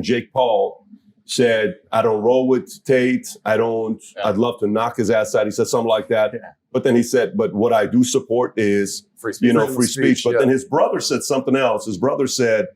and Jake Paul said, I don't roll with Tate. I'd love to knock his ass out. He said something like that. Yeah. But then he said, but what I do support is, free speech. But then his brother said something else. His brother said,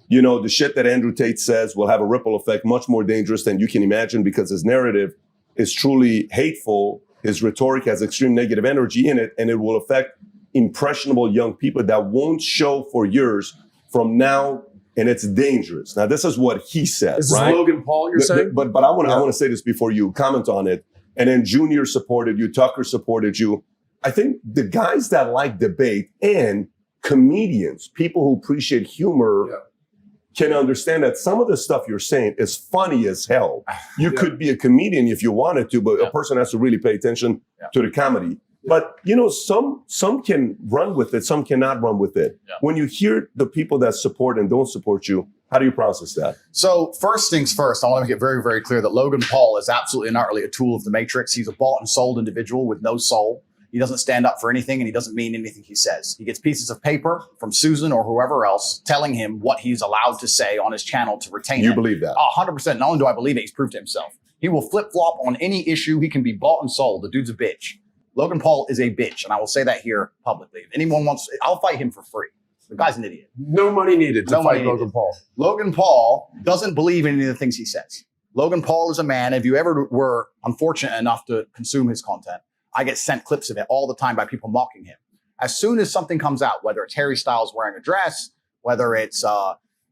the shit that Andrew Tate says will have a ripple effect much more dangerous than you can imagine because his narrative is truly hateful. His rhetoric has extreme negative energy in it, and it will affect impressionable young people that won't show for years from now, and it's dangerous. Now, this is what he said, This right? is Logan Paul, you're saying? But I want to say this before you comment on it. And then Junior supported you, Tucker supported you. I think the guys that like debate and comedians, people who appreciate humor, can understand that some of the stuff you're saying is funny as hell. You could be a comedian if you wanted to, but a person has to really pay attention to the comedy. But, some can run with it, some cannot run with it. Yeah. When you hear the people that support and don't support you, how do you process that? So first things first, I want to make it very, very clear that Logan Paul is absolutely and utterly a tool of the Matrix. He's a bought and sold individual with no soul. He doesn't stand up for anything, and he doesn't mean anything he says. He gets pieces of paper from Susan or whoever else telling him what he's allowed to say on his channel to retain it. You believe that? 100%. Not only do I believe it, he's proved it himself. He will flip-flop on any issue. He can be bought and sold. The dude's a bitch. Logan Paul is a bitch, and I will say that here publicly. If anyone wants, I'll fight him for free. The guy's an idiot. No money needed to fight Logan Paul. Logan Paul doesn't believe in any of the things he says. Logan Paul is a man. If you ever were unfortunate enough to consume his content, I get sent clips of it all the time by people mocking him. As soon as something comes out, whether it's Harry Styles wearing a dress, whether it's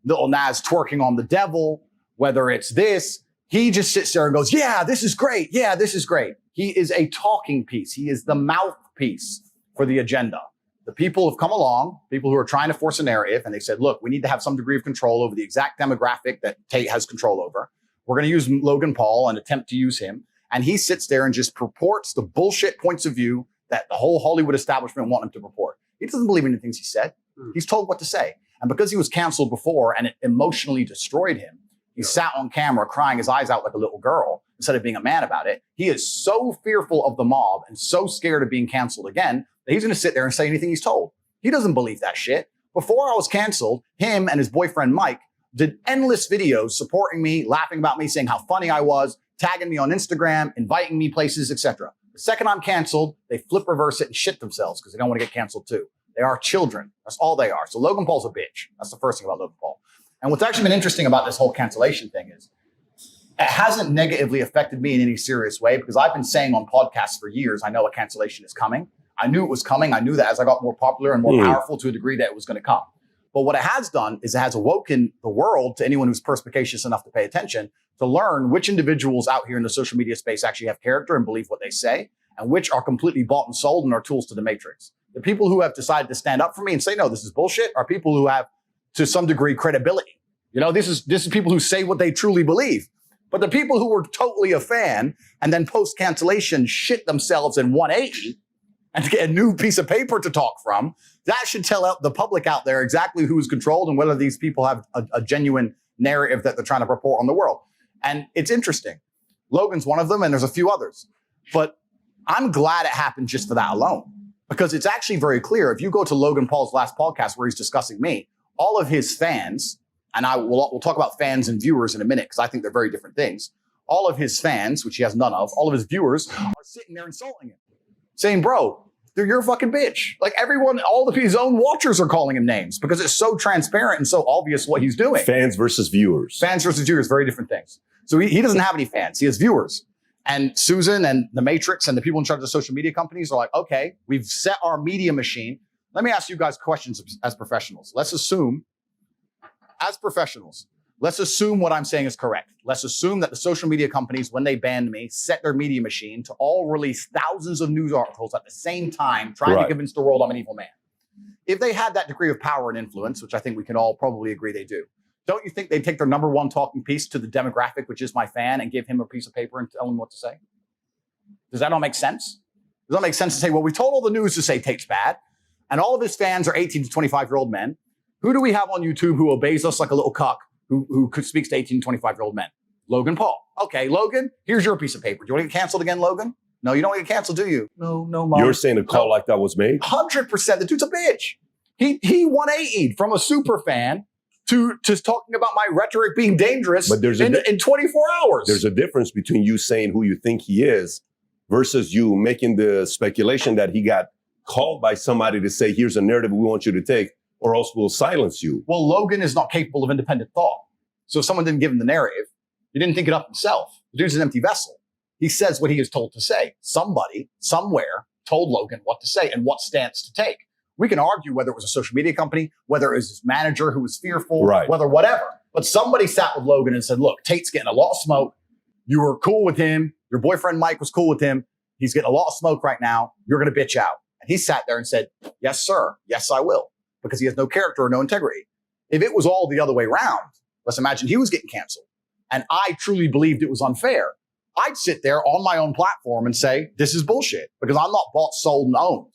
Lil Nas twerking on the devil, whether it's this, he just sits there and goes, yeah, this is great. Yeah, this is great. He is a talking piece. He is the mouthpiece for the agenda. The people have come along, people who are trying to force a narrative, and they said, look, we need to have some degree of control over the exact demographic that Tate has control over. We're going to use Logan Paul and attempt to use him. And he sits there and just purports the bullshit points of view that the whole Hollywood establishment want him to purport. He doesn't believe in the things he said. He's told what to say. And because he was canceled before and it emotionally destroyed him, he sat on camera crying his eyes out like a little girl instead of being a man about it. He is so fearful of the mob and so scared of being canceled again that he's going to sit there and say anything he's told. He doesn't believe that shit. Before I was canceled, him and his boyfriend Mike did endless videos supporting me, laughing about me, saying how funny I was, tagging me on Instagram, inviting me places, etc. The second I'm canceled, they flip reverse it and shit themselves because they don't want to get canceled too. They are children. That's all they are. So Logan Paul's a bitch. That's the first thing about Logan Paul. And what's actually been interesting about this whole cancellation thing is it hasn't negatively affected me in any serious way because I've been saying on podcasts for years, I know a cancellation is coming. I knew it was coming. I knew that as I got more popular and more powerful to a degree that it was going to come. But what it has done is it has awoken the world, to anyone who's perspicacious enough to pay attention, to learn which individuals out here in the social media space actually have character and believe what they say, and which are completely bought and sold and are tools to the Matrix. The people who have decided to stand up for me and say, no, this is bullshit, are people who have, to some degree, credibility. This is people who say what they truly believe. But the people who were totally a fan and then post-cancellation shit themselves in 180 and to get a new piece of paper to talk from, that should tell the public out there exactly who is controlled and whether these people have a genuine narrative that they're trying to report on the world. And it's interesting. Logan's one of them, and there's a few others. But I'm glad it happened just for that alone, because it's actually very clear. If you go to Logan Paul's last podcast where he's discussing me, all of his fans, and we'll talk about fans and viewers in a minute because I think they're very different things. All of his fans, which he has none of, all of his viewers are sitting there insulting him, saying, bro, you're a fucking bitch. Like everyone, all of his own watchers are calling him names because it's so transparent and so obvious what he's doing. Fans versus viewers. Fans versus viewers, very different things. So he doesn't have any fans. He has viewers. And Susan and the Matrix and the people in charge of social media companies are like, okay, we've set our media machine. Let me ask you guys questions as professionals. Let's assume, as professionals, let's assume what I'm saying is correct. Let's assume that the social media companies, when they banned me, set their media machine to all release thousands of news articles at the same time, trying to convince the world I'm an evil man. If they had that degree of power and influence, which I think we can all probably agree they do, don't you think they'd take their number one talking piece to the demographic, which is my fan, and give him a piece of paper and tell him what to say? Does that all make sense? Does that make sense to say, well, we told all the news to say Tate's bad, and all of his fans are 18 to 25-year-old men. Who do we have on YouTube who obeys us like a little cuck who speaks to 18 to 25-year-old men? Logan Paul. Okay, Logan, here's your piece of paper. Do you want to get canceled again, Logan? No, you don't want to get canceled, do you? No, Mom. You're saying a call like that was made? 100%. The dude's a bitch. He 180'd from a super fan to talking about my rhetoric being dangerous in 24 hours. There's a difference between you saying who you think he is versus you making the speculation that he got called by somebody to say, here's a narrative we want you to take, or else we'll silence you. Well, Logan is not capable of independent thought. So if someone didn't give him the narrative, he didn't think it up himself. The dude's an empty vessel. He says what he is told to say. Somebody, somewhere, told Logan what to say and what stance to take. We can argue whether it was a social media company, whether it was his manager who was fearful, whether whatever. But somebody sat with Logan and said, look, Tate's getting a lot of smoke. You were cool with him. Your boyfriend Mike was cool with him. He's getting a lot of smoke right now. You're going to bitch out. And he sat there and said, yes, sir. Yes, I will. Because he has no character or no integrity. If it was all the other way around, let's imagine he was getting canceled. And I truly believed it was unfair. I'd sit there on my own platform and say, this is bullshit. Because I'm not bought, sold, and owned.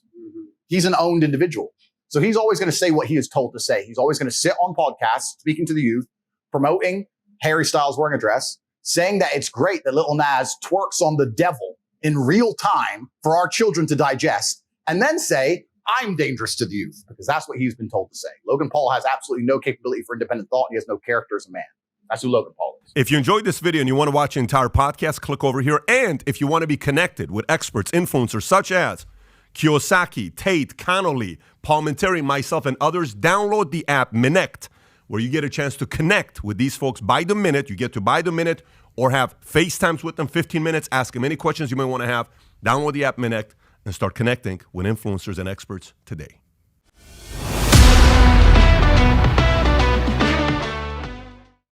He's an owned individual. So he's always going to say what he is told to say. He's always going to sit on podcasts, speaking to the youth, promoting Harry Styles wearing a dress, saying that it's great that Lil Nas twerks on the devil in real time for our children to digest, and then say, I'm dangerous to the youth, because that's what he's been told to say. Logan Paul has absolutely no capability for independent thought. And he has no character as a man. That's who Logan Paul is. If you enjoyed this video and you want to watch the entire podcast, click over here. And if you want to be connected with experts, influencers such as Kiyosaki, Tate, Connolly, Paul Menteri, myself, and others, download the app Minect, where you get a chance to connect with these folks by the minute. You get to buy the minute or have FaceTimes with them, 15 minutes, ask them any questions you may want to have. Download the app Minect and start connecting with influencers and experts today.